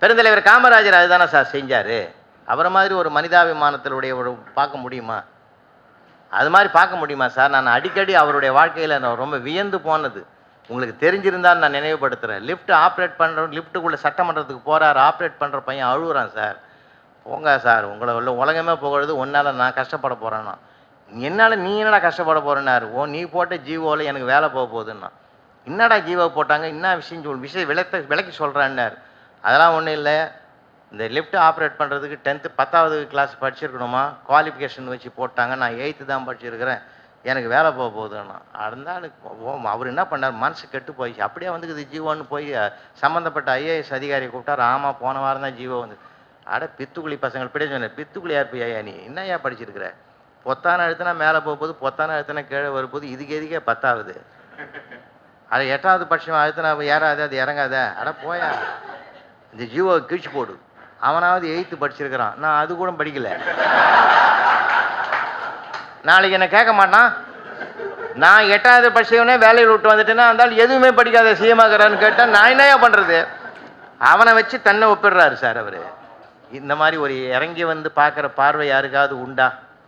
பெருந்தலைவர் காமராஜர் அதுதானே சார் செஞ்சார். அவரை மாதிரி ஒரு மனிதாபிமானத்தினுடைய ஒரு பார்க்க முடியுமா? அது மாதிரி பார்க்க முடியுமா சார்? நான் அடிக்கடி அவருடைய வாழ்க்கையில் நான் ரொம்ப வியந்து போனது உங்களுக்கு தெரிஞ்சிருந்தால் நான் நினைவுபடுத்துகிறேன். லிஃப்ட் ஆப்ரேட் பண்ணுற லிஃப்ட்டுக்குள்ளே சட்டமன்றத்துக்கு போகிறார், ஆப்ரேட் பண்ணுற பையன் அழுகுறான் சார். போங்க சார், உங்களை உள்ள உலகமே புகழுது, உன்னால் நான் கஷ்டப்பட போகிறேன்னா. என்னால் நீ என்னடா கஷ்டப்பட போகிறேன்னாரு. நீ போட்ட ஜீவோவில் எனக்கு வேலை போக போகுதுன்னா. என்னடா ஜீவோ போட்டாங்க, என்ன விஷயம் விளக்கி சொல்கிறான்னாரு. அதெல்லாம் ஒன்றும் இல்லை, இந்த லிஃப்ட் ஆப்ரேட் பண்ணுறதுக்கு 10th 10வது கிளாஸ் படிச்சிருக்கணுமா, குவாலிஃபிகேஷன் வச்சு போட்டாங்க. நான் 8th தான் படிச்சிருக்கிறேன், எனக்கு வேலை போக போகுதுன்னா. இருந்தாலும் அவர் என்ன பண்ணார், மனசு கெட்டு போயிடுச்சு. அப்படியே வந்துக்குது ஜீவோன்னு போய் சம்மந்தப்பட்ட ஐஏஎஸ் அதிகாரியை கூப்பிட்டார். ஆமாம், போன வாரம் தான் ஜீவோ வந்து. பித்துக்குழி பசங்கள் பிடிச்ச சொன்னேன், பித்துக்குழி யார் ஐயா நீ என்னையா படிச்சிருக்கிற? பொத்தான அழுத்தினா மேலே போகும்போது, பொத்தான அழுத்தினா கீழே வரும்போது, இதுக்கு எதுக்கே 10வது? அதை 8வது பட்சம் அழுத்தினா ஏறாது, அது இறங்காத. போயா, இந்த ஜீவோ கிழிச்சு போடு. அவனாவது 8th படிச்சிருக்கிறான், நான் அது கூட படிக்கல. நாளைக்கு என்ன கேட்க மாட்டான். நான் 8வது படிச்சவனே வேலையில் விட்டு வந்துட்டேன்னா இருந்தாலும் எதுவுமே படிக்காத சிஎமாகிறான்னு கேட்டால் நான் என்னையா பண்ணுறது? அவனை வச்சு தன்னை ஒப்பிடுறாரு சார் அவர். இந்த மாதிரி ஒரு இறங்கி வந்து பார்க்குற பார்வை யாருக்காவது உண்டா?